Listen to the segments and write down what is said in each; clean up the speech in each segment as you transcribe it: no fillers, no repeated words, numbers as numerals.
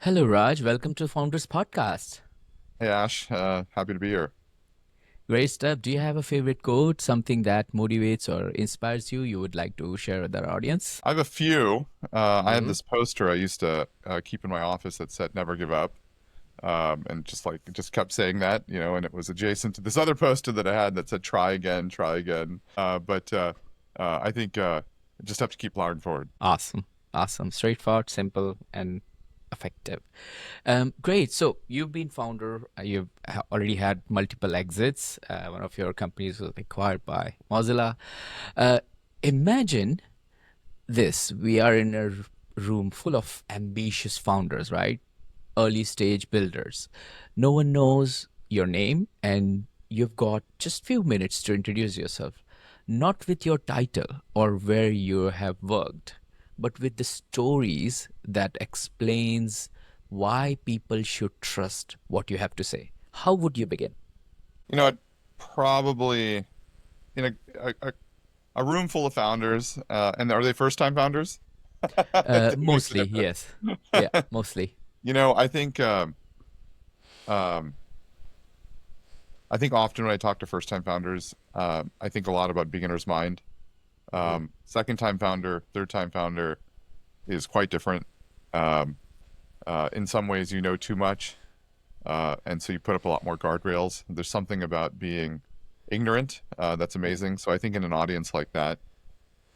Hello, Raj. Welcome to Founders Podcast. Hey Ash, happy to be here. Great stuff. Do you have a favorite quote, something that motivates or inspires you would like to share with our audience? I have a few. I had Hmm. this poster I used to keep in my office that said "Never give up," and just kept saying that, and it was adjacent to this other poster that I had that said "Try again, try again." But I think just have to keep plowing forward. Awesome. Awesome. Straightforward, simple, and effective. Great. So you've been founder, you've already had multiple exits. One of your companies was acquired by Mozilla. Uh, Imagine this. We are in a room full of ambitious founders, right? Early stage builders. No one knows your name, and you've got just few minutes to introduce yourself, not with your title or where you have worked, but with the stories that explains why people should trust what you have to say. How would you begin? I'd probably in a room full of founders, and are they first-time founders? Mostly, yes. Yeah, mostly. I think um, I think often when I talk to first-time founders, I think a lot about beginner's mind. Mhm. Second-time founder, third-time founder is quite different. Um, in some ways, you know too much, and so you put up a lot more guardrails. There's something about being ignorant that's amazing. So I think in an audience like that,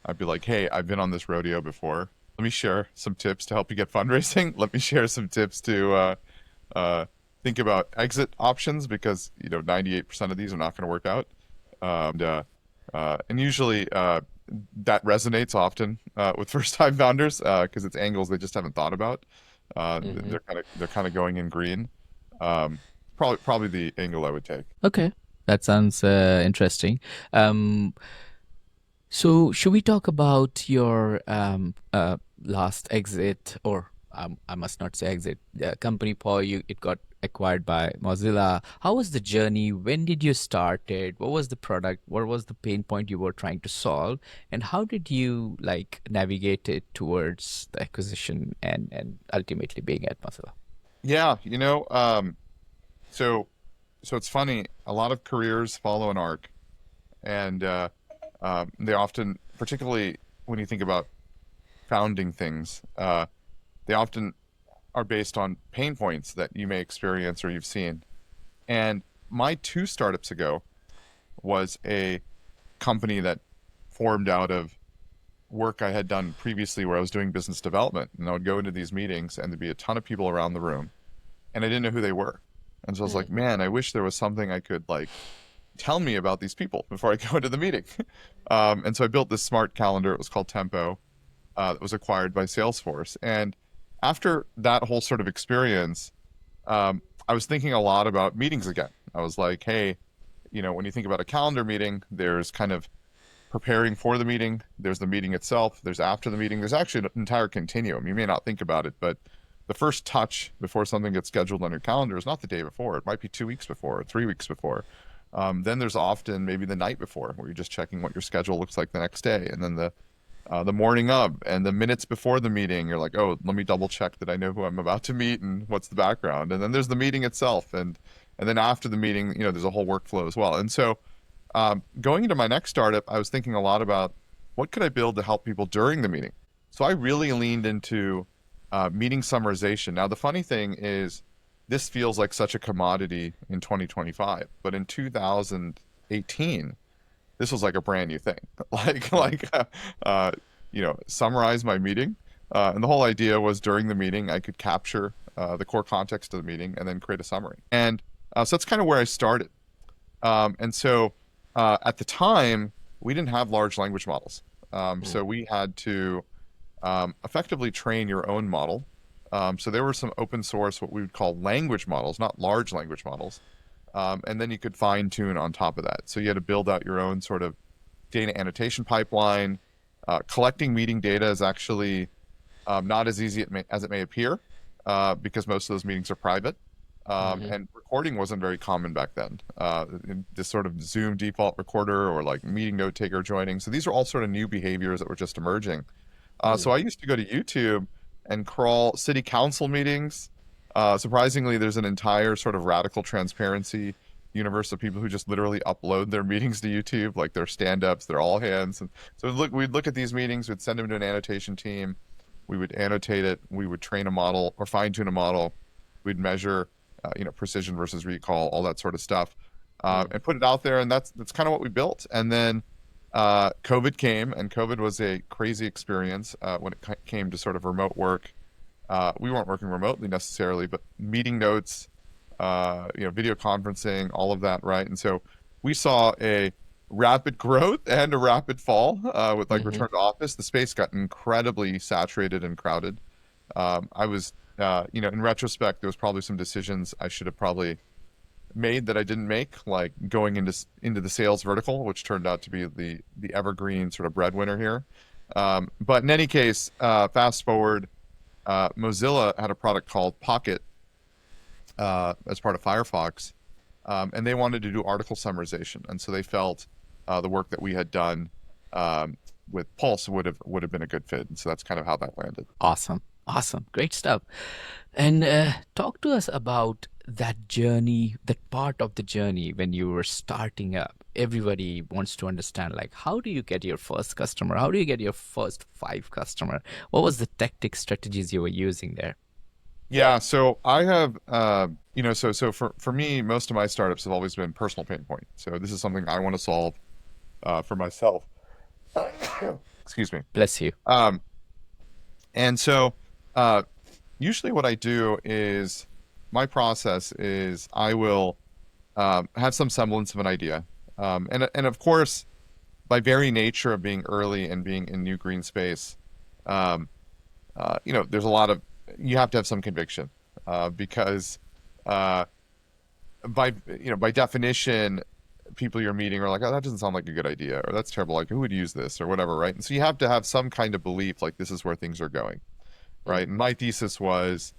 I'd be like, "Hey, I've been on this rodeo before. Let me share some tips to help you get fundraising. Let me share some tips to uh, think about exit options because 98% of these are not going to work out." And usually that resonates often with first-time founders because it's angles they just haven't thought about. Hmm. They're kind of going in green. Um, probably the angle I would take. Okay, that sounds interesting. Um, So, should we talk about your last exit, or I must not say exit, the company, Paul? It got acquired by Mozilla. How was the journey? When did you start it? What was the product? What was the pain point you were trying to solve? And how did you like navigate it towards the acquisition and ultimately being at Mozilla? Yeah, so so it's funny. A lot of careers follow an arc, and they often, particularly when you think about founding things, they often are based on pain points that you may experience or you've seen. And my two startups ago was a company that formed out of work I had done previously where I was doing business development. And I would go into these meetings and there'd be a ton of people around the room and I didn't know who they were. And so I was like, Mm. man, I wish there was something I could like tell me about these people before I go into the meeting. And so I built this smart calendar. It was called Tempo. That was acquired by Salesforce. And after that whole sort of experience, I was thinking a lot about meetings again. I was like, hey, when you think about a calendar meeting, there's kind of preparing for the meeting, there's the meeting itself, there's after the meeting, there's actually an entire continuum. You may not think about it, but the first touch before something gets scheduled on your calendar is not the day before. It might be 2 weeks before or 3 weeks before. Then there's often maybe the night before where you're just checking what your schedule looks like the next day. And then the morning of and the minutes before the meeting, you're like, oh, let me double check that I know who I'm about to meet and what's the background. And then there's the meeting itself, and then after the meeting, there's a whole workflow as well. And so, going into my next startup, I was thinking a lot about what could I build to help people during the meeting. So I really leaned into meeting summarization. Now, the funny thing is, this feels like such a commodity in 2025, but in 2018 this was like a brand new thing. Like Mm. like summarize my meeting. And the whole idea was during the meeting I could capture the core context of the meeting and then create a summary. And so that's kind of where I started. And so at the time we didn't have large language models. Mm. So we had to effectively train your own model. So there were some open source, what we would call language models, not large language models. And then you could fine tune on top of that. So you had to build out your own sort of data annotation pipeline. Collecting meeting data is actually not as easy as it may appear because most of those meetings are private. Mhm. And recording wasn't very common back then. This sort of Zoom default recorder or like meeting note taker joining. So these are all sort of new behaviors that were just emerging. So Mm. I used to go to YouTube and crawl city council meetings, Surprisingly, there's an entire sort of radical transparency universe of people who just literally upload their meetings to YouTube, like their stand-ups, their all hands. And so we'd look at these meetings, we'd send them to an annotation team, we would annotate it, we would train a model or fine-tune a model, we'd measure, precision versus recall, all that sort of stuff, Mm. and put it out there. And that's kind of what we built. And then COVID came, and COVID was a crazy experience when it came to sort of remote work. We weren't working remotely necessarily, but meeting notes, video conferencing, all of that, right? And so we saw a rapid growth and a rapid fall with like Hmm. return to office. The space got incredibly saturated and crowded. I was, in retrospect, there was probably some decisions I should have probably made that I didn't make, like going into the sales vertical, which turned out to be the evergreen sort of breadwinner here. But in any case, fast forward, Mozilla had a product called Pocket as part of Firefox, and they wanted to do article summarization, and so they felt the work that we had done with Pulse would have been a good fit, and so that's kind of how that landed. Awesome. Awesome. Great stuff. And talk to us about that journey, that part of the journey when you were starting up. Everybody wants to understand, like, how do you get your first customer? How do you get your first five customer? What was the tactic strategies you were using there? Yeah, so I have, for me, most of my startups have always been personal pain point. So this is something I want to solve for myself. Excuse me. Bless you. Um, and so uh, usually what I do is my process is I will have some semblance of an idea. And of course, by very nature of being early and being in new green space, um, there's a lot of, you have to have some conviction because uh, by definition, people you're meeting are like, oh, that doesn't sound like a good idea, or that's terrible. Like, who would use this, or whatever, right? And so you have to have some kind of belief, like this is where things are going, Mm. right? And my thesis was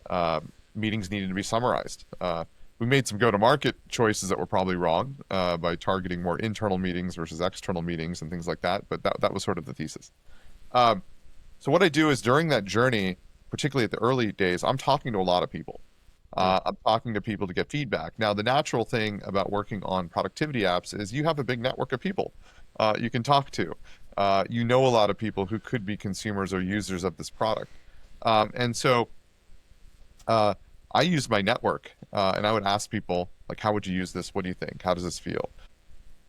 uh, meetings needed to be summarized. We made some go-to-market choices that were probably wrong by targeting more internal meetings versus external meetings and things like that. But that was sort of the thesis. Um, so what I do is during that journey, particularly at the early days, I'm talking to a lot of people. Mm. I'm talking to people to get feedback. Now, the natural thing about working on productivity apps is you have a big network of people you can talk to. You know a lot of people who could be consumers or users of this product. And so uh, I use my network and I would ask people, like, how would you use this? What do you think? How does this feel?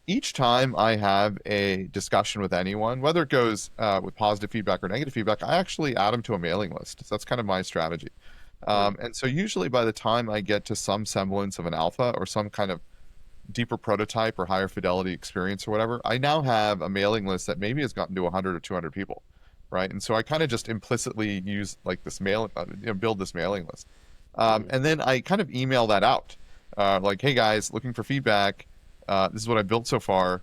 Each time I have a discussion with anyone, whether it goes with positive feedback or negative feedback, I actually add them to a mailing list. So that's kind of my strategy. Mm. And so usually by the time I get to some semblance of an alpha or some kind of deeper prototype or higher fidelity experience or whatever, I now have a mailing list that maybe has gotten to 100 or 200 people, right? And so I kind of just implicitly use like this build this mailing list. Mm. And then I kind of email that out, like, hey guys, looking for feedback. This is what I built so far.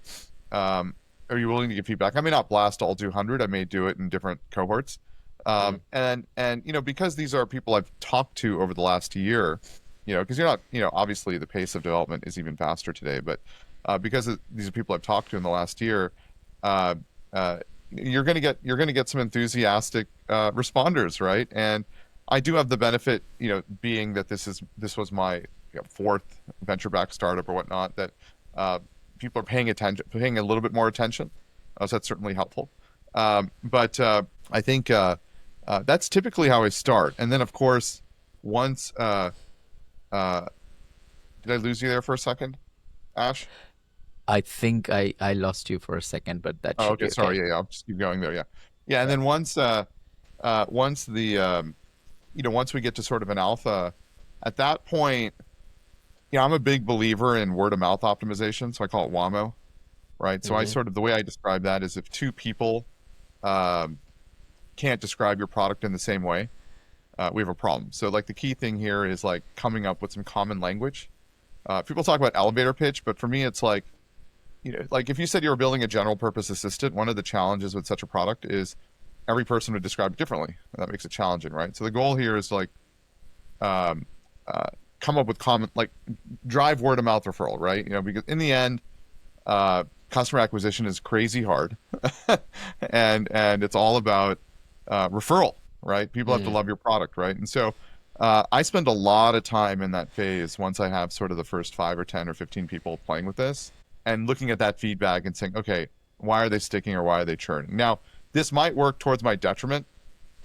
Are you willing to give feedback? I may not blast all 200. I may do it in different cohorts. Mm. And because these are people I've talked to over the last year, because you're not, obviously the pace of development is even faster today, but these are people I've talked to in the last year, uh, uh, you're gonna get some enthusiastic responders, right? And I do have the benefit, being that this was my fourth venture-backed startup or whatnot, that uh, people are paying a little bit more attention. So that's certainly helpful. But I think that's typically how I start. And then, of course, once uh, did I lose you there for a second, Ash? I think I lost you for a second, but that Oh, should okay. be okay. Sorry. Yeah, I'll just keep going there. Yeah, yeah. And Yeah. then once the once we get to sort of an alpha, at that point, I'm a big believer in word of mouth optimization, so I call it WAMO, right? So Hmm. the way I describe that is if two people um, can't describe your product in the same way, we have a problem. So like the key thing here is like coming up with some common language. People talk about elevator pitch, but for me, it's like, like if you said you were building a general purpose assistant, one of the challenges with such a product is every person would describe it differently. And that makes it challenging, right? So the goal here is like um, uh, come up with common, like drive word of mouth referral, right? Because in the end, customer acquisition is crazy hard, and it's all about referral, right? People have to Mm. love your product, right? And so I spend a lot of time in that phase once I have sort of the first 5 or 10 or 15 people playing with this and looking at that feedback and saying, okay, why are they sticking or why are they churning? Now, this might work towards my detriment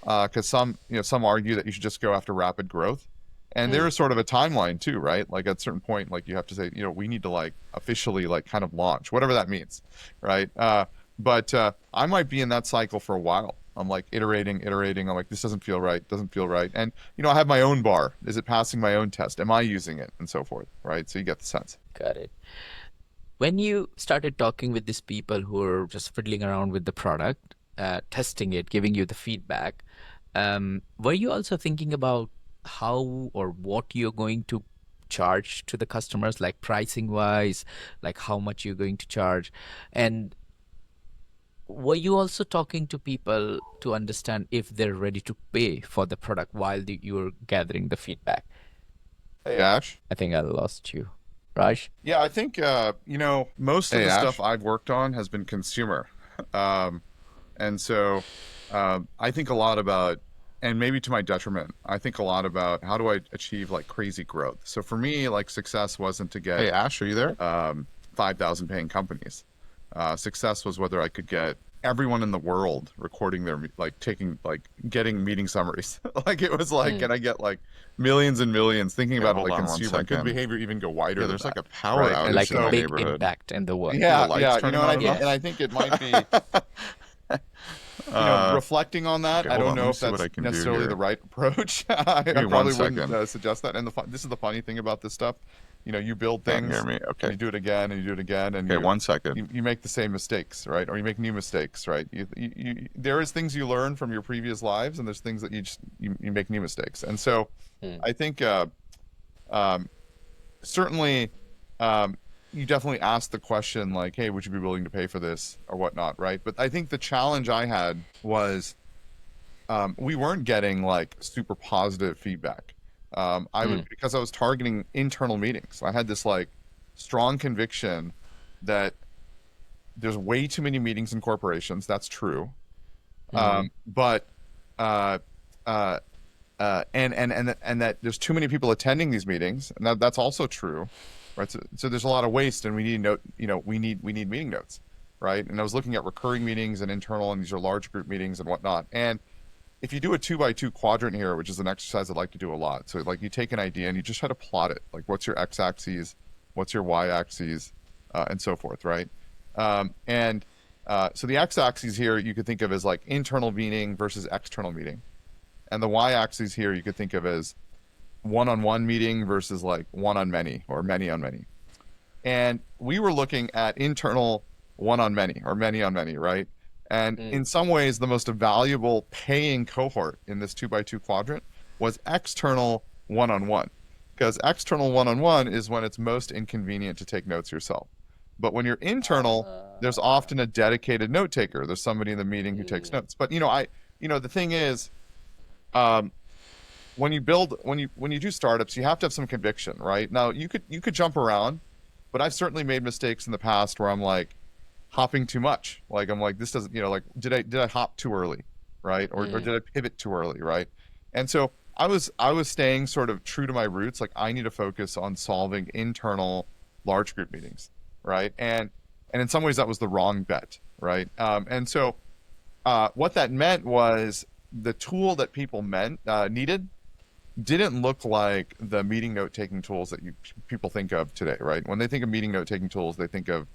because some argue that you should just go after rapid growth. And there Mm. is sort of a timeline too, right? Like at a certain point, like you have to say, we need to like officially like kind of launch, whatever that means, right? But I might be in that cycle for a while. I'm like iterating. I'm like, this doesn't feel right. And I have my own bar. Is it passing my own test? Am I using it? And so forth, right? So you get the sense. Got it. When you started talking with these people who are just fiddling around with the product, testing it, giving you the feedback, were you also thinking about how or what you're going to charge to the customers, like pricing wise, like how much you're going to charge? And were you also talking to people to understand if they're ready to pay for the product while you're gathering the feedback? Hey, Ash. I think I lost you. Raj? Yeah, I think most of Hey, the stuff Ash. I've worked on has been consumer. Um, and so I think a lot about, and maybe to my detriment, I think a lot about how do I achieve like crazy growth. So for me, like success wasn't to Hey, get Ash, are you there? 5,000 paying companies. Success was whether I could get everyone in the world recording their like taking like getting meeting summaries. Like it was like, Mm. can I get like millions and millions thinking Okay, about it hold like on one consumer? And could second. behavior even go wider Yeah, than there's like that? a power Right. And outage Like in a my so, big neighborhood. impact in the world. The yeah, lights and turning I on think, enough? and I think it might be, Uh, reflecting on that. okay, I hold don't on. Let know me if see what that's I can do necessarily the here. right approach. I Give me one probably wouldn't second. suggest that. And this is the funny thing about this stuff. You build Can't hear things, me. and Okay. you do it again, and you do it again, and Okay, 1 second. you make the same mistakes, right? Or you make new mistakes, right? There is things you learn from your previous lives, and there's things that you make new mistakes. And so Mm. I think um, certainly you definitely ask the question like, hey, would you be willing to pay for this or whatnot, right? But I think the challenge I had was we weren't getting like super positive feedback. Mm. Because I was targeting internal meetings. I had this like strong conviction that there's way too many meetings in corporations. That's true. Mm. But uh, uh, and that there's too many people attending these meetings, and that's also true, right? So there's a lot of waste, and we need we need meeting notes, right? And I was looking at recurring meetings and internal, and these are large group meetings and whatnot. And if you do a 2 by 2 quadrant here, which is an exercise I'd like to do a lot, so like you take an idea and you just try to plot it, like what's your x-axis, what's your y-axis, and so forth, right? And so the x-axis here you could think of as like internal meeting versus external meeting, and the y-axis here you could think of as one-on-one meeting versus like one on many or many on many. And we were looking at internal one on many or many on many, right? And Mm. in some ways, the most valuable paying cohort in this 2 by 2 quadrant was external one on one, because external one on one is when it's most inconvenient to take notes yourself. But when you're internal, there's often a dedicated note taker. There's somebody in the meeting who takes Mm. notes. But the thing is, um, when you do startups, you have to have some conviction, right? Now you could jump around, but I've certainly made mistakes in the past where I'm like hopping too much. Like I'm like, this doesn't, like did I hop too early, right? Or Mm. did I pivot too early, right? And so I was staying sort of true to my roots. Like I need to focus on solving internal large group meetings, right? And in some ways that was the wrong bet, right? And so what that meant was the tool that people needed didn't look like the meeting note taking tools that people think of today, right? When they think of meeting note taking tools, they think of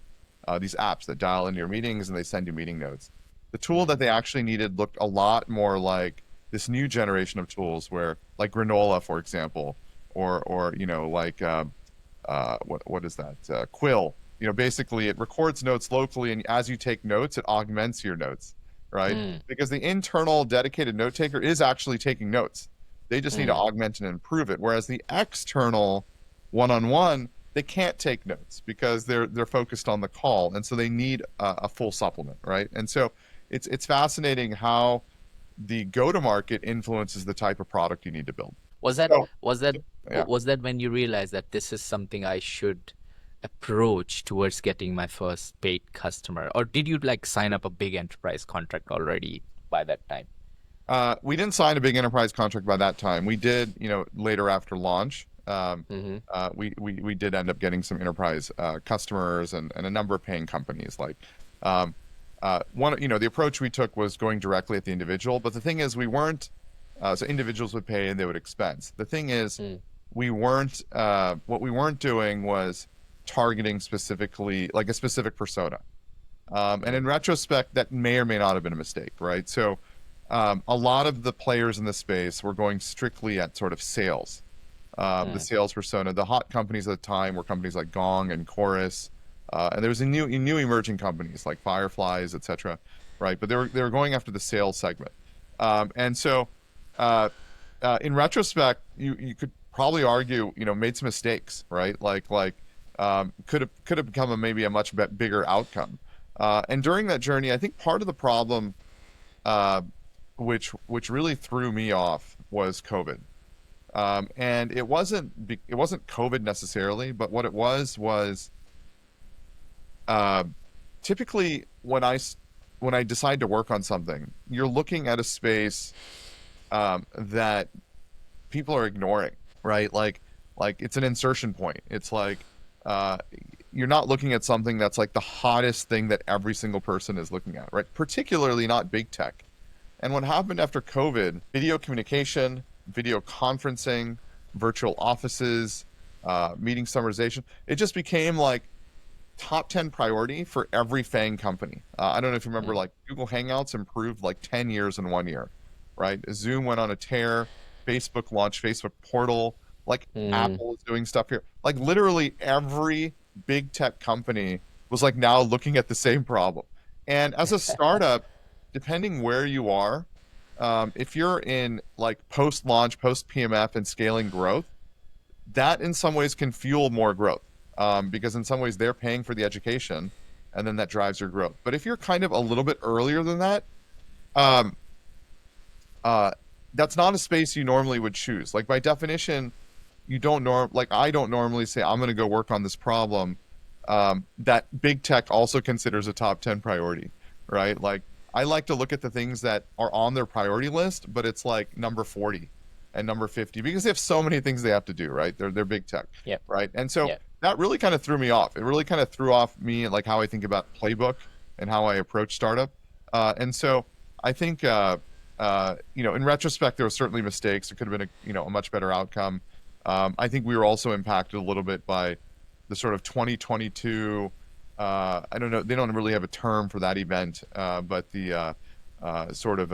these apps that dial into your meetings and they send you meeting notes. The tool that they actually needed looked a lot more like this new generation of tools, where like Granola, for example, or like what is that Quill? Basically it records notes locally, and as you take notes, it augments your notes, right? Mm. Because the internal dedicated note taker is actually taking notes. They just need to Mm. augment and improve it. Whereas the external one-on-one, they can't take notes because they're focused on the call, and so they need a full supplement, right? And so it's fascinating how the go-to-market influences the type of product you need to build. Was that So was that yeah, was that when you realized that this is something I should approach towards getting my first paid customer, or did you like sign up a big enterprise contract already by that time? We didn't sign a big enterprise contract by that time. We did, later after launch. Hmm. We did end up getting some enterprise customers and a number of paying companies. Like um, one, the approach we took was going directly at the individual. But the thing is, we weren't. So individuals would pay and they would expense. The thing is, Mm. we weren't. What we weren't doing was targeting specifically like a specific persona. And in Mm. retrospect, that may or may not have been a mistake, right? So, a lot of the players in the space were going strictly at sort of sales, the Mm. sales persona. The hot companies at the time were companies like Gong and Chorus, and there was a new emerging companies like Fireflies, etc., right? But they were going after the sales segment, and so uh, in retrospect, you could probably argue, made some mistakes, right? Could have become maybe a much bigger outcome. And during that journey, I think part of the problem, uh, which really threw me off, was COVID. And it wasn't COVID necessarily, but what it was uh, typically when I decide to work on something, you're looking at a space that people are ignoring, right? Like it's an insertion point. It's like uh, you're not looking at something that's like the hottest thing that every single person is looking at, right? Particularly not big tech. And what happened after COVID, video communication, video conferencing, virtual offices, meeting summarization, it just became like top 10 priority for every FANG company. I don't know if you remember, Mm. like Google Hangouts improved like 10 years in 1 year, right? Zoom went on a tear, Facebook launched Facebook Portal, like Mm. Apple is doing stuff here. Like literally every big tech company was like now looking at the same problem. And as a startup, depending where you are, if you're in like post launch, post PMF and scaling growth, that in some ways can fuel more growth, because in some ways they're paying for the education and then that drives your growth. But if you're kind of a little bit earlier than that, um, uh, that's not a space you normally would choose. Like by definition, you don't like I don't normally say I'm going to go work on this problem that big tech also considers a top 10 priority, right? Like I like to look at the things that are on their priority list, but it's like number 40 and number 50 because they have so many things they have to do, right? They're big tech, Yep. right? And so Yep. that really kind of threw me off. It really kind of threw off me like how I think about playbook and how I approach startup. And so I think in retrospect there were certainly mistakes. It could have been a much better outcome. I think we were also impacted a little bit by the sort of 2022. I don't know. They don't really have a term for that event, but the sort of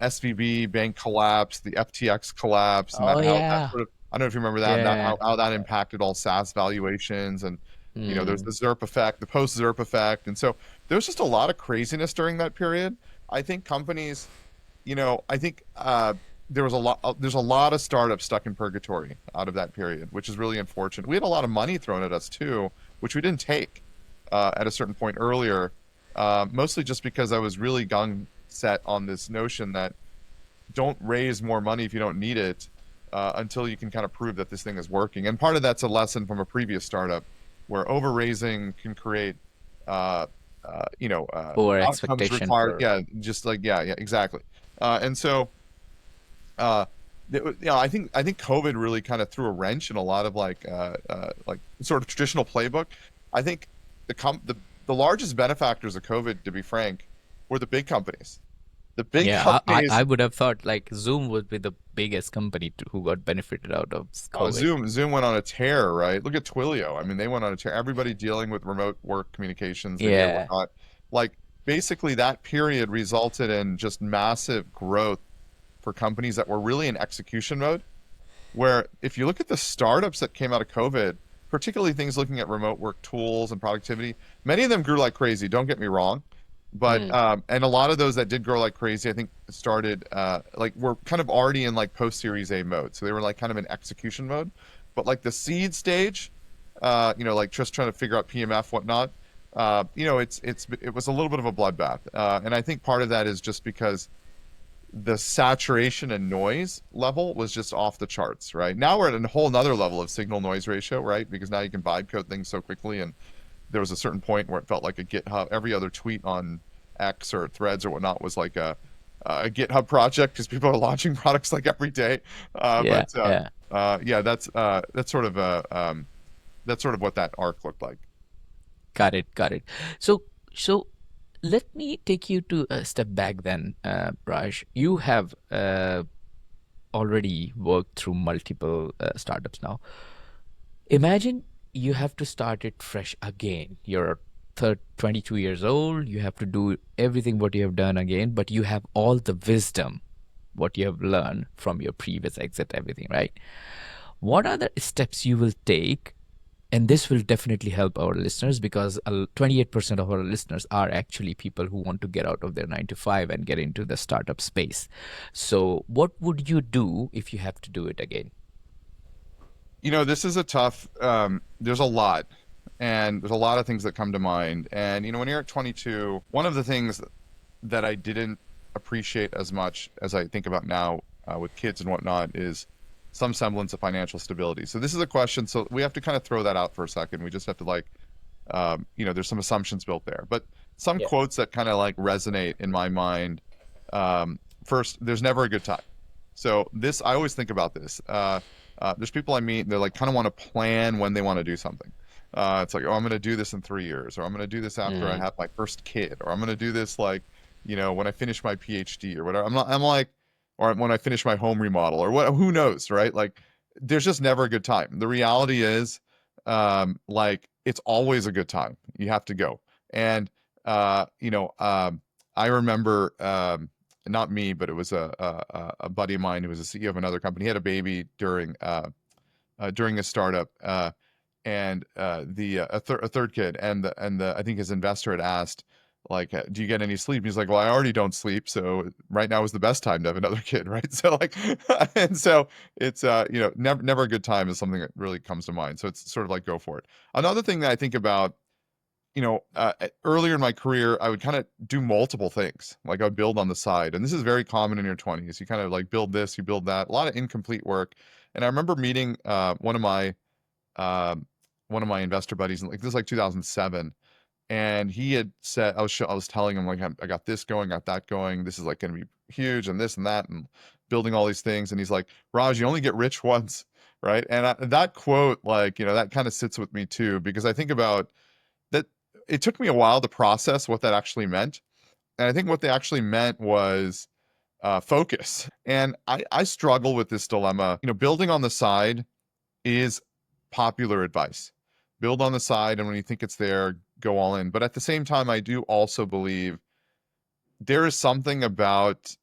SVB bank collapse, the FTX collapse, and Oh that how that yeah. sort of. I don't know if you remember that. That Yeah. how that impacted all SaaS valuations, and there's Mm. the ZERP effect, the post ZERP effect, and so there's just a lot of craziness during that period. I think companies, I think there was a lot. There's a lot of startups stuck in purgatory out of that period, which is really unfortunate. We had a lot of money thrown at us too, which we didn't take at a certain point earlier, mostly just because I was really gung set on this notion that don't raise more money if you don't need it until you can kind of prove that this thing is working. And part of that's a lesson from a previous startup where over raising can create uh, Poor outcomes expectation required. for. Yeah, just like yeah, exactly. And so uh, I think COVID really kind of threw a wrench in a lot of like sort of traditional playbook. I think the largest benefactors of COVID, to be frank, were the big companies. The big Yeah, I companies. would have thought like Zoom would be the biggest company who got benefited out of Oh, COVID. Zoom went on a tear, right? Look at Twilio. I mean, they went on a tear. Everybody dealing with remote work communications, video, Yeah. whatnot. Like basically that period resulted in just massive growth for companies that were really in execution mode. Where if you look at the startups that came out of COVID, particularly things looking at remote work tools and productivity, many of them grew like crazy. Don't get me wrong, but Mm. and a lot of those that did grow like crazy, I think started like were kind of already in like post Series A mode, so they were like kind of in execution mode. But like the seed stage, like just trying to figure out PMF whatnot, it was a little bit of a bloodbath, and I think part of that is just because the saturation and noise level was just off the charts, right? Now we're at a whole nother level of signal noise ratio, right? Because now you can vibe code things so quickly. And there was a certain point where it felt like a GitHub, every other tweet on X or threads or whatnot was like a GitHub project because people are launching products like every day. Yeah, yeah. Yeah, that's sort of what that arc looked like. Got it, got it. So let me take you to a step back then, Raj. You have already worked through multiple startups now. Imagine you have to start it fresh again. You're 22 years old. You have to do everything what you have done again, but you have all the wisdom what you have learned from your previous exit, everything, right? What are the steps you will take? And this will definitely help our listeners because 28% of our listeners are actually people who want to get out of their 9 to 5 and get into the startup space. So, what would you do if you have to do it again? This is a tough, there's a lot, and there's a lot of things that come to mind. And, when you're at 22, one of the things that I didn't appreciate as much as I think about now with kids and whatnot is some semblance of financial stability. So this is a question. So we have to kind of throw that out for a second. We just have to there's some assumptions built there, but some Yeah. quotes that kind of like resonate in my mind. First, there's never a good time. So this, I always think about this. There's people I meet, and they're like kind of want to plan when they want to do something. It's like, oh, I'm going to do this in 3 years, or I'm going to do this after I Mm, have my first kid, or I'm going to do this like, when I finish my PhD or whatever. I'm like, or when I finish my home remodel or what, who knows, right? Like, there's just never a good time. The reality is, like, it's always a good time. You have to go. And, I remember, not me, but it was a buddy of mine who was a CEO of another company. He had a baby during a startup, and a third kid, and the I think his investor had asked, like, do you get any sleep? He's like, well, I already don't sleep, so right now is the best time to have another kid, right? So like, and so it's never a good time is something that really comes to mind. So it's sort of like go for it. Another thing that I think about, earlier in my career, I would kind of do multiple things. Like I would build on the side. And this is very common in your 20s. You kind of like build this, you build that, a lot of incomplete work. And I remember meeting um, one of my investor buddies, and like this is like 2007. And he had said, I was telling him like I got this going, got that going. This is like going to be huge, and this and that, and building all these things. And he's like, Raj, you only get rich once, right? And that quote, like, that kind of sits with me too, because I think about that. It took me a while to process what that actually meant, and I think what they actually meant was focus. And I struggle with this dilemma. Building on the side is popular advice. Build on the side, and when you think it's there, go all in. But at the same time, I do also believe there is something about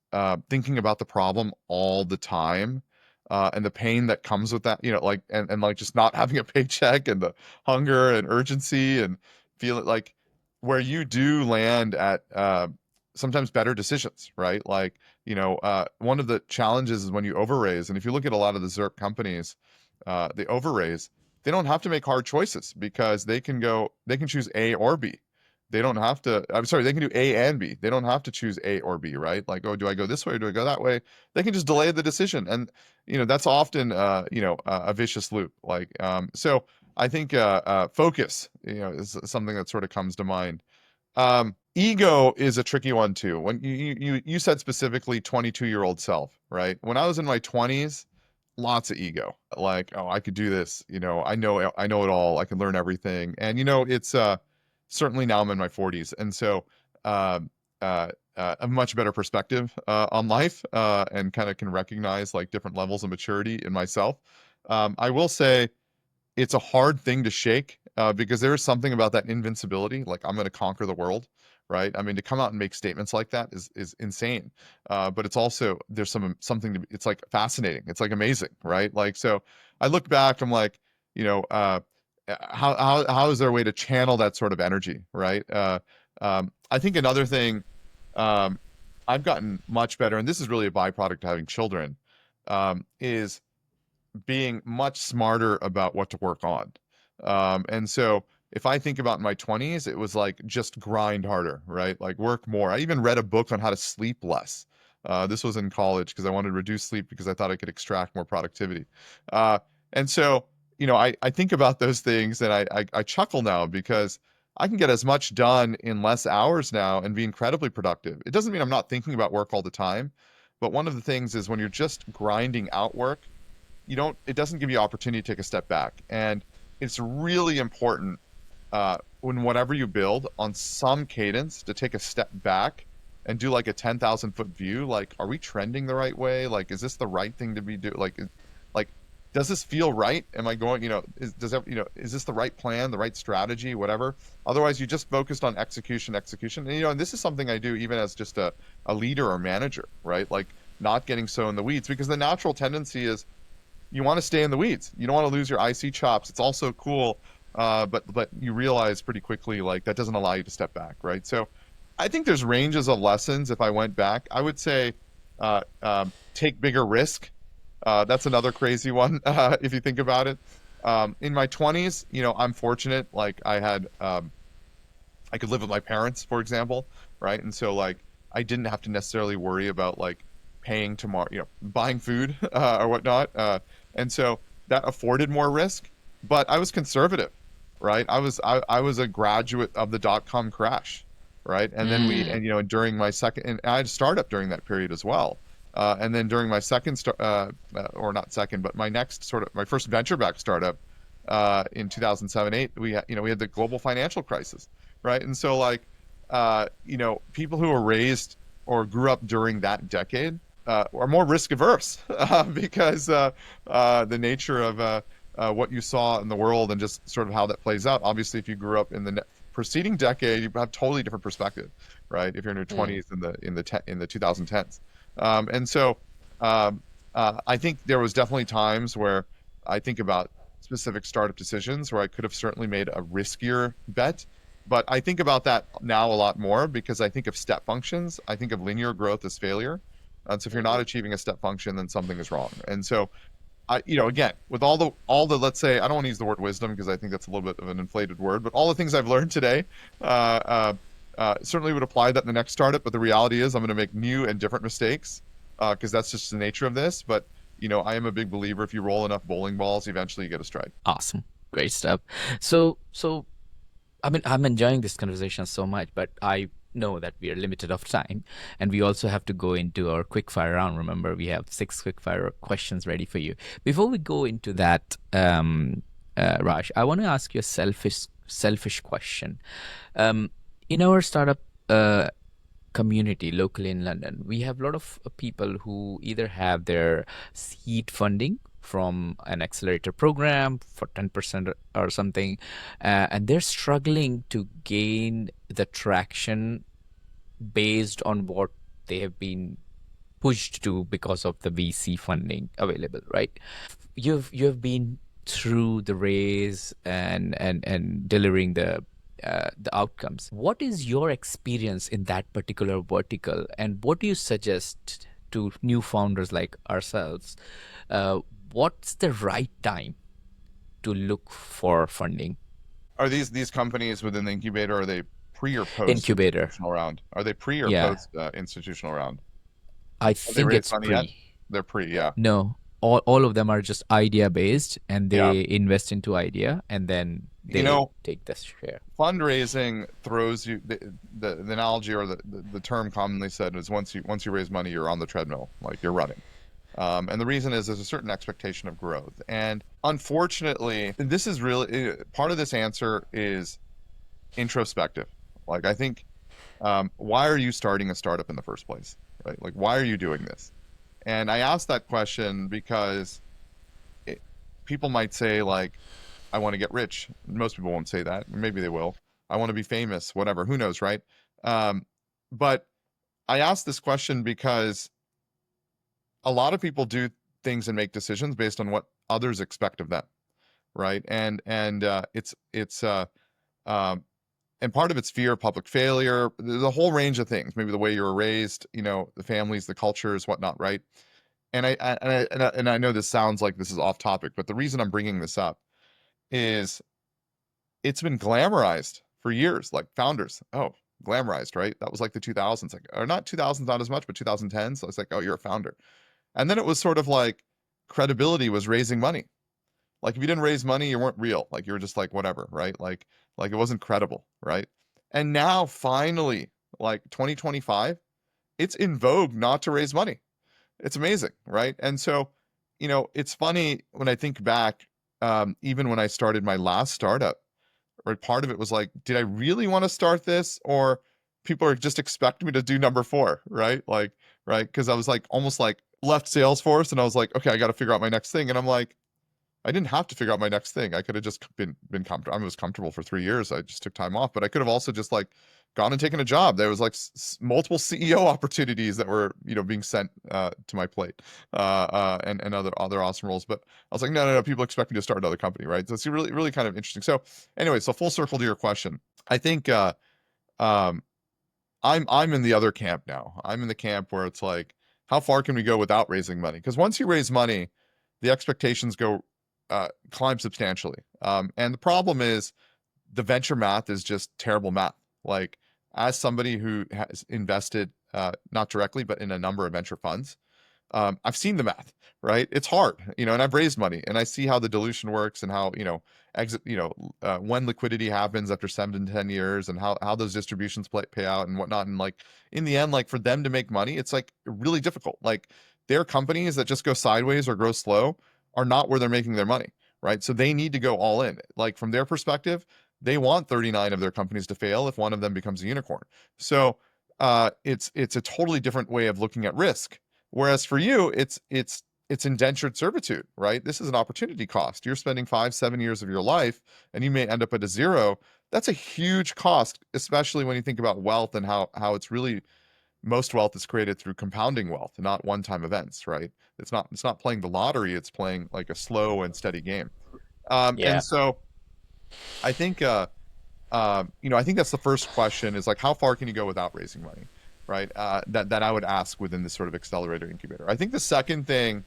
thinking about the problem all the time, and the pain that comes with that, like, and like just not having a paycheck, and the hunger and urgency, and feel it like where you do land at sometimes better decisions, right? Like, one of the challenges is when you overraise. And if you look at a lot of the ZERP companies, they overraise, they don't have to make hard choices because they can choose A or B. They don't have to, I'm sorry, they can do A and B. They don't have to choose A or B, right? Like, oh, do I go this way or do I go that way? They can just delay the decision. And, that's often, a vicious loop. Like, so I think focus, is something that sort of comes to mind. Ego is a tricky one too. When you said specifically 22-year-old self, right? When I was in my 20s, lots of ego. Like, oh, I could do this, I know it all. I can learn everything. And it's certainly now I'm in my 40s. And so um a much better perspective on life, and kind of can recognize like different levels of maturity in myself. I will say it's a hard thing to shake, because there is something about that invincibility, like I'm going to conquer the world, right? I mean, to come out and make statements like that is insane. But it's also there's something to it's like fascinating. It's like amazing, right? Like, so I look back, I'm like, you know, uh, how is there a way to channel that sort of energy, right? I think another thing, um, I've gotten much better, and this is really a byproduct of having children, is being much smarter about what to work on. And so if I think about my 20s, it was like just grind harder, right? Like work more. I even read a book on how to sleep less. This was in college because I wanted to reduce sleep because I thought I could extract more productivity. Uh, and so, I think about those things, and I chuckle now because I can get as much done in less hours now and be incredibly productive. It doesn't mean I'm not thinking about work all the time, but one of the things is when you're just grinding out work, it doesn't give you opportunity to take a step back. And it's really important when whatever you build on some cadence to take a step back and do like a 10,000-foot view. Like, are we trending the right way? Like, is this the right thing to be doing? Like, does this feel right? Am I going, is this the right plan, the right strategy, whatever? Otherwise, you just focused on execution. And this is something I do even as just a leader or manager, right? Like, not getting so in the weeds, because the natural tendency is you want to stay in the weeds. You don't want to lose your IC chops. It's also cool, but you realize pretty quickly like that doesn't allow you to step back, right? So I think there's ranges of lessons. If I went back, I would say take bigger risk. That's another crazy one if you think about it. In my 20s, I'm fortunate. Like I could live with my parents, for example, right? And so like I didn't have to necessarily worry about like paying tomorrow, buying food or whatnot. And so that afforded more risk, but I was conservative, right? I was a graduate of the dot-com crash, right? And then Mm. during my second, and I had a startup during that period as well. And then during my or not second, but my next my first venture-backed startup in 2007-8, we had the global financial crisis, right? And so like, people who were raised or grew up during that decade are more risk averse because the nature of what you saw in the world and just sort of how that plays out. Obviously, if you grew up in the preceding decade, you have totally different perspective, right? If you're in your Mm. 20s in the 2010s, and so I think there was definitely times where I think about specific startup decisions where I could have certainly made a riskier bet. But I think about that now a lot more because I think of step functions. I think of linear growth as failure. And so if you're not achieving a step function, then something is wrong. And so again, with all the, let's say, I don't want to use the word wisdom because I think that's a little bit of an inflated word, but all the things I've learned today, certainly would apply that in the next startup. But the reality is I'm going to make new and different mistakes because that's just the nature of this. But, I am a big believer if you roll enough bowling balls, eventually you get a strike. Awesome. Great stuff. So I mean, I'm enjoying this conversation so much, but I know that we are limited of time, and we also have to go into our quick fire round. Remember, we have 6 quick fire questions ready for you. Before we go into that, Raj, I want to ask you a selfish question. Um, in our startup community locally in London, we have a lot of people who either have their seed funding from an accelerator program for 10% or something, and they're struggling to gain the traction based on what they have been pushed to because of the VC funding available, right? You have been through the raise and delivering the outcomes. What is your experience in that particular vertical, and what do you suggest to new founders like ourselves? Uh, what's the right time to look for funding? Are these companies within the incubator, are they pre or post Incubator. institutional round? Are they pre or Yeah, post institutional round? I Have they think raised it's money yet? pre. They're pre, yeah. No, all of them are just idea based, and Yeah. they invest into idea, and then You they know, take the share. fundraising throws you the analogy or the term commonly said is once you raise money, you're on the treadmill, like you're running. And the reason is there's a certain expectation of growth. And unfortunately, this is really part of this answer is introspective. Like I think, why are you starting a startup in the first place? Right? Like why are you doing this? And I ask that question because it, people might say like, I want to get rich. Most people won't say that. Maybe they will. I want to be famous, whatever. Who knows, right? Um, but I ask this question because a lot of people do things and make decisions based on what others expect of them, right? And um, and part of it's fear of public failure. There's a whole range of things. Maybe the way you were raised, the families, the cultures, whatnot, right? And I know this sounds like this is off topic, but the reason I'm bringing this up is it's been glamorized for years, like founders. Oh, glamorized, right? That was like the 2000s, like, or not 2000s, not as much, but 2010s. So it's like, oh, you're a founder. And then it was sort of like credibility was raising money. Like if you didn't raise money, you weren't real. Like you were just like whatever, right? Like it wasn't credible, right? And now finally, like 2025, it's in vogue not to raise money. It's amazing, right? And so, it's funny when I think back, even when I started my last startup, right? Part of it was like, did I really want to start this, or people are just expecting me to do number four, right? Like, right? Because I was like almost like left Salesforce, and I was like, okay, I got to figure out my next thing, and I'm like, I didn't have to figure out my next thing. I could have just been comfortable. I was comfortable for 3 years. I just took time off, but I could have also just like gone and taken a job. There was like multiple CEO opportunities that were being sent to my plate, and other awesome roles. But I was like, no, no, no. People expect me to start another company, right? So it's really really kind of interesting. So anyway, so full circle to your question. I think um, I'm in the other camp now. I'm in the camp where it's like, how far can we go without raising money? Because once you raise money, the expectations go climb substantially. And the problem is the venture math is just terrible math. Like as somebody who has invested not directly but in a number of venture funds, I've seen the math, right? It's hard, and I've raised money and I see how the dilution works and how, exit, when liquidity happens after 7 to 10 years and how those distributions pay out and whatnot. And like in the end, like for them to make money, it's like really difficult. Like their companies that just go sideways or grow slow are not where they're making their money, right? So they need to go all in. Like from their perspective, they want 39 of their companies to fail if one of them becomes a unicorn. So it's a totally different way of looking at risk. Whereas for you, it's indentured servitude, right? This is an opportunity cost. You're spending 5, 7 years of your life, and you may end up at a zero. That's a huge cost, especially when you think about wealth and how it's really most wealth is created through compounding wealth, not one-time events, right? It's not playing the lottery. It's playing like a slow and steady game. And Yeah. so I think I think that's the first question is like, how far can you go without raising money, right? That I would ask within this sort of accelerator incubator. I think the second thing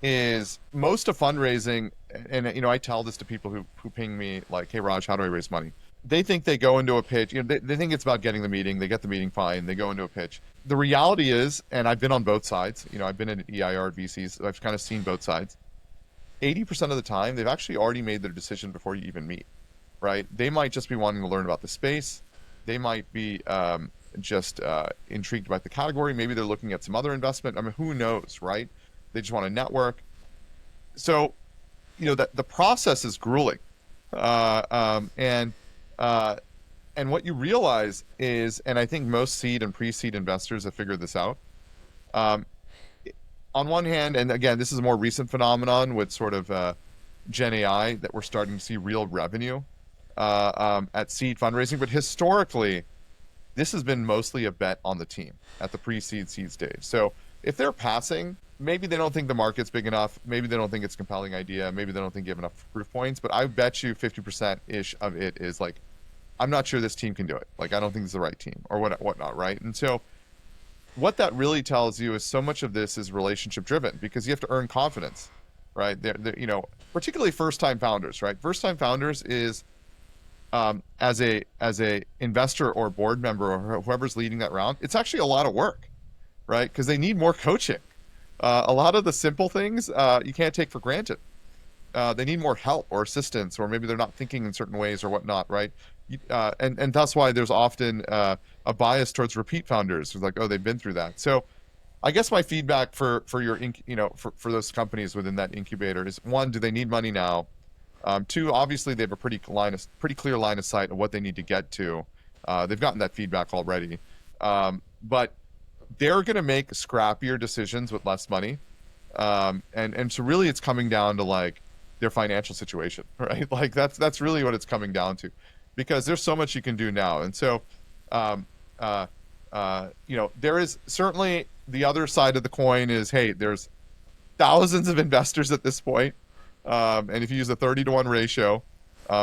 is most of fundraising, and I tell this to people who ping me like, hey Raj, how do I raise money? They think they go into a pitch, they think it's about getting the meeting, they get the meeting fine, they go into a pitch. The reality is, and I've been on both sides, I've been in EIR at VCs, so I've kind of seen both sides. 80% of the time, they've actually already made their decision before you even meet, right? They might just be wanting to learn about the space. They might be just intrigued by the category. Maybe they're looking at some other investment. I mean, who knows, right? They just want to network. So, that the process is grueling, and what you realize is, and I think most seed and pre-seed investors have figured this out. Um, on one hand, and again, this is a more recent phenomenon with sort of Gen AI that we're starting to see real revenue at seed fundraising. But historically, this has been mostly a bet on the team at the pre-seed seed stage. So if they're passing, maybe they don't think the market's big enough. Maybe they don't think it's a compelling idea. Maybe they don't think you have enough proof points. But I bet you 50% ish of it is like, I'm not sure this team can do it. Like, I don't think it's the right team or whatnot, right? And so what that really tells you is so much of this is relationship driven because you have to earn confidence, right? Particularly first time founders, right? First time founders is as a investor or board member or whoever's leading that round, it's actually a lot of work, right? Because they need more coaching. A lot of the simple things you can't take for granted. They need more help or assistance, or maybe they're not thinking in certain ways or whatnot, right? And that's why there's often a bias towards repeat founders. It's like, oh, they've been through that. So I guess my feedback for your for those companies within that incubator is, one, do they need money now? Two, obviously they have a pretty clear line of sight of what they need to get to. They've gotten that feedback already, but they're going to make scrappier decisions with less money, and so really it's coming down to like their financial situation, right? Like that's really what it's coming down to, because there's so much you can do now, and so um, there is certainly the other side of the coin is, hey, there's thousands of investors at this point. And if you use a 30-to-1 ratio,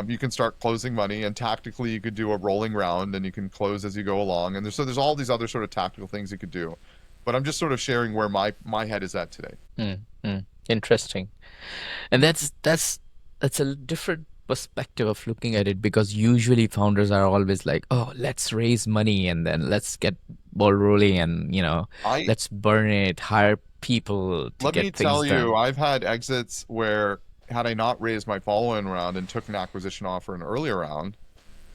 you can start closing money, and tactically you could do a rolling round and you can close as you go along. And there's all these other sort of tactical things you could do. But I'm just sort of sharing where my head is at today. Interesting. And that's a different perspective of looking at it, because usually founders are always like, oh, let's raise money and then let's get ball rolling and, I let's burn it, hire people to Let me get things tell you, done. I've had exits where I not raised my follow-in round and took an acquisition offer in an earlier round,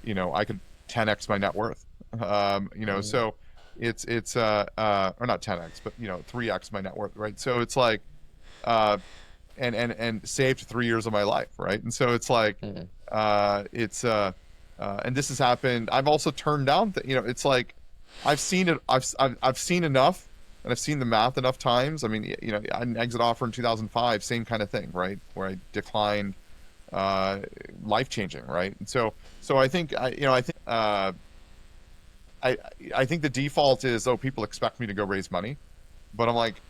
I could 10x my net worth. Mm, So or not 10x, but 3x my net worth, right? So it's like, uh, and saved 3 years of my life, right? And so it's like, mm, and this has happened. I've also turned down, it's like, I've seen it. I've seen enough, and I've seen the math enough times. I mean, I had an exit offer in 2005, same kind of thing, right? Where I declined, uh, life changing, right? And so I think I I think the default is, oh, people expect me to go raise money, but I'm like,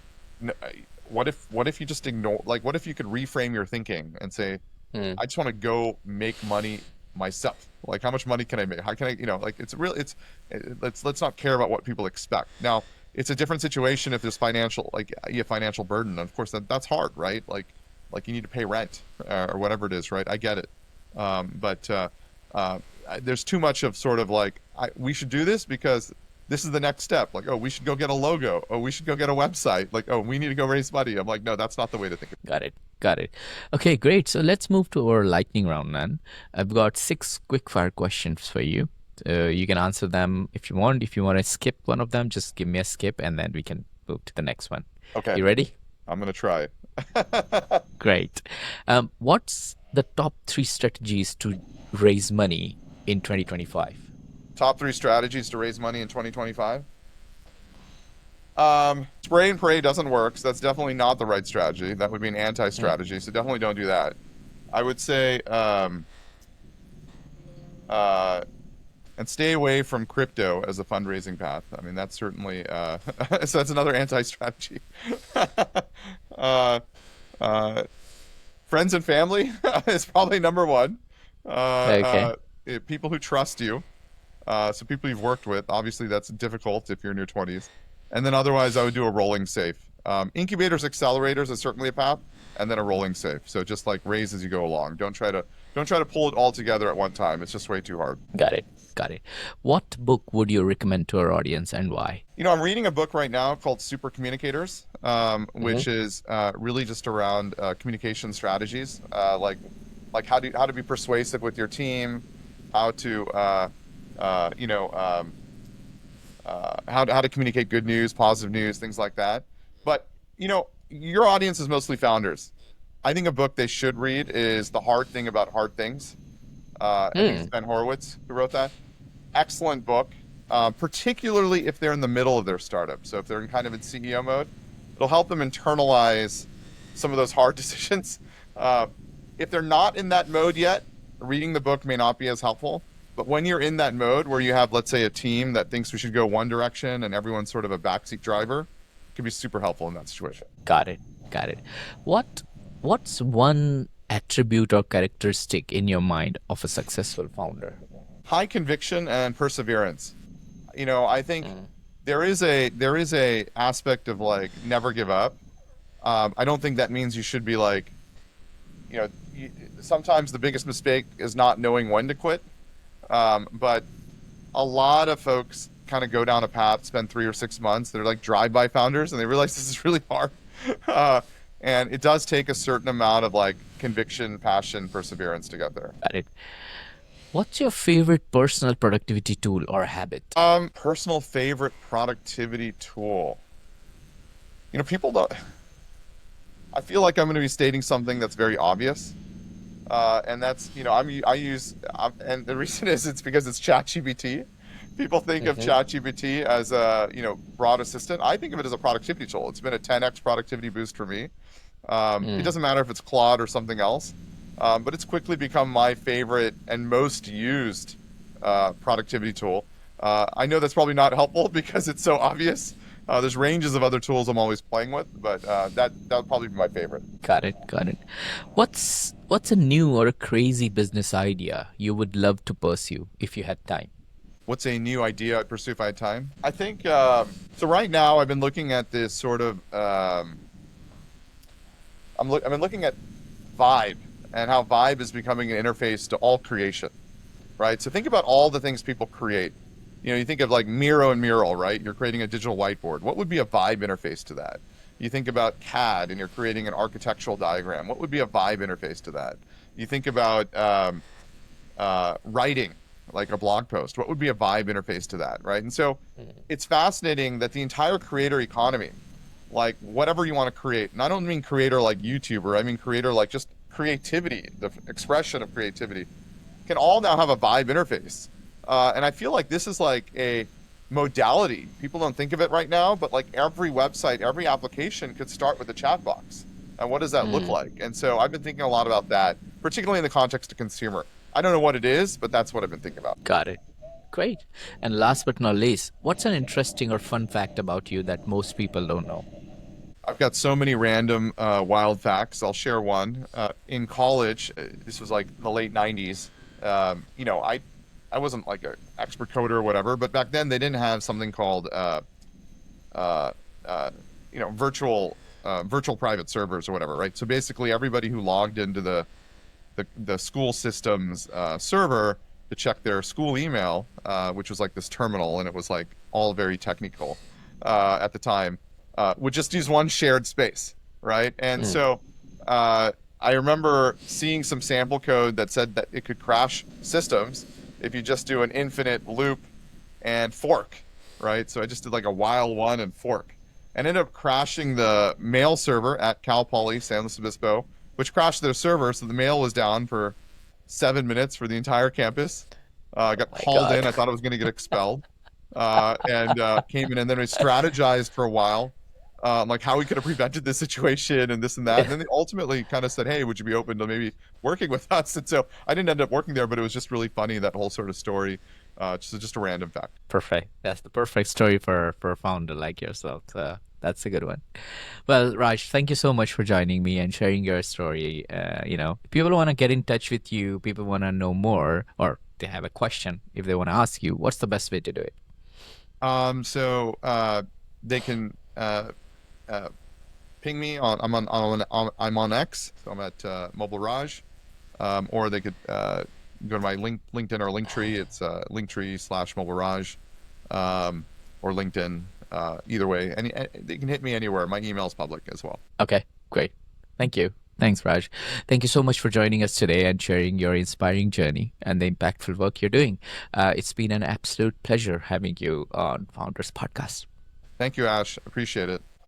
what if you just ignore, like, what if you could reframe your thinking and say, mm. I just want to go make money myself. Like, how much money can I make? How can I, like, let's not care about what people expect. Now, it's a different situation if there's financial, like, you have financial burden. Of course, that's hard, right? Like you need to pay rent, or whatever it is, right? I get it. But there's too much of sort of like, we should do this because this is the next step. Like, oh, we should go get a logo. Oh, we should go get a website. Like, oh, we need to go raise money. I'm like, no, that's not the way to think of Got it. Got it. Okay, great. So let's move to our lightning round then. I've got six quick fire questions for you. You can answer them if you want. If you want to skip one of them, just give me a skip and then we can move to the next one. it. Okay, You ready? I'm gonna try. Great. What's the top three strategies to raise money in 2025? Top three strategies to raise money in 2025. Spray and pray doesn't work, so that's definitely not the right strategy. That would be an Mm, anti-strategy, so definitely don't do that. I would say, uh, and stay away from crypto as a fundraising path. I mean, that's certainly, so that's another anti-strategy. uh, uh, Friends and family is probably number one. Uh, okay. People who trust you. So people you've worked with, obviously that's difficult if you're in your 20s. And then otherwise, I would do a rolling safe. Incubators, accelerators is certainly a path, and then a rolling safe. So just like raise as you go along. Don't try to pull it all together at one time. It's just way too hard. Got it. Got it. What book would you recommend to our audience and why? I'm reading a book right now called Super Communicators, Hmm. which is really just around communication strategies, like how to be persuasive with your team, how to uh, you know um, how to communicate good news, positive news, things like that. But your audience is mostly founders. I think a book they should read is The Hard Thing About Hard Things. I think it's Mm, Ben Horowitz who wrote that. Excellent book, particularly if they're in the middle of their startup. So if they're in CEO mode, it'll help them internalize some of those hard decisions. Uh, if they're not in that mode yet, reading the book may not be as helpful. But when you're in that mode where you have, let's say, a team that thinks we should go one direction and everyone's sort of a backseat driver, it can be super helpful in that situation. got it. Got it. What What's one attribute or characteristic in your mind of a successful founder? High conviction and perseverance. I think Mm, there is a aspect of like never give up. I don't think that means you should be like, you know, sometimes the biggest mistake is not knowing when to quit. But a lot of folks kind of go down a path, spend 3 or 6 months. They're like drive-by founders, and they realize this is really hard. Uh, and it does take a certain amount of like conviction, passion, perseverance to get there. got it. What's your favorite personal productivity tool or habit? Personal favorite productivity tool. People don't. I feel like I'm going to be stating something that's very obvious, and that's I use and the reason is it's because it's ChatGPT. People think of Hmm. ChatGPT as a broad assistant. I think of it as a productivity tool. It's been a 10x productivity boost for me. It Mm, doesn't matter if it's Claude or something else, but it's quickly become my favorite and most used productivity tool. I know that's probably not helpful because it's so obvious. There's ranges of other tools I'm always playing with, but that would probably be my favorite. got it. Got it. What's a new or a crazy business idea you would love to pursue if you had time? What's a new idea I'd pursue if I had time? I think so. Right now, I've been looking at this sort of. I've been looking at Vibe and how Vibe is becoming an interface to all creation, right? So think about all the things people create. You think of like Miro and Mural, right? You're creating a digital whiteboard. What would be a Vibe interface to that? You think about CAD and you're creating an architectural diagram. What would be a vibe interface to that? You think about writing, like a blog post. What would be a vibe interface to that, right? And so it's fascinating that the entire creator economy, like whatever you want to create, and I don't mean creator like YouTuber, I mean creator like just creativity, the expression of creativity, can all now have a vibe interface. And I feel like this is like a modality. People don't think of it right now, but like every website, every application could start with a chat box. And what does that look Mm, like? And so I've been thinking a lot about that, particularly in the context of consumer. I don't know what it is, but that's what I've been thinking about. got it. Great. And last but not least, what's an interesting or fun fact about you that most people don't know? I've got so many random wild facts. I'll share one. In college, this was like the late 90s. I wasn't like an expert coder or whatever, but back then they didn't have something called uh, uh, virtual private servers or whatever, right? So basically, everybody who logged into the school system's server to check their school email, which was like this terminal, and it was like all very technical at the time, would just use one shared space, right? And Mm, so I remember seeing some sample code that said that it could crash systems if you just do an infinite loop and fork, right? So I just did like a while one and fork, and ended up crashing the mail server at Cal Poly San Luis Obispo, which crashed their server, so the mail was down for 7 minutes for the entire campus. I got my called in. God. I thought I was going to get expelled, and came in, and then we strategized for a while, like how we could have prevented this situation and this and that. And then they ultimately kind of said, "Hey, would you be open to maybe working with us?" And so I didn't end up working there, but it was just really funny, that whole sort of story. Just a random fact. Perfect. That's the perfect story for a founder like yourself. So that's a good one. Well, Raj, thank you so much for joining me and sharing your story. If people want to get in touch with you, people want to know more, or they have a question, if they want to ask you, what's the best way to do it? So they can uh, ping me on. I'm on X, so I'm at Mobile Raj. Or they could go to my LinkedIn or Linktree. It's Linktree/Mobile Raj, or LinkedIn. Either way, they can hit me anywhere. My email is public as well. Okay, great. Thank you. Thanks, Raj. Thank you so much for joining us today and sharing your inspiring journey and the impactful work you're doing. It's been an absolute pleasure having you on Founders Podcast. Thank you, Ash. Appreciate it.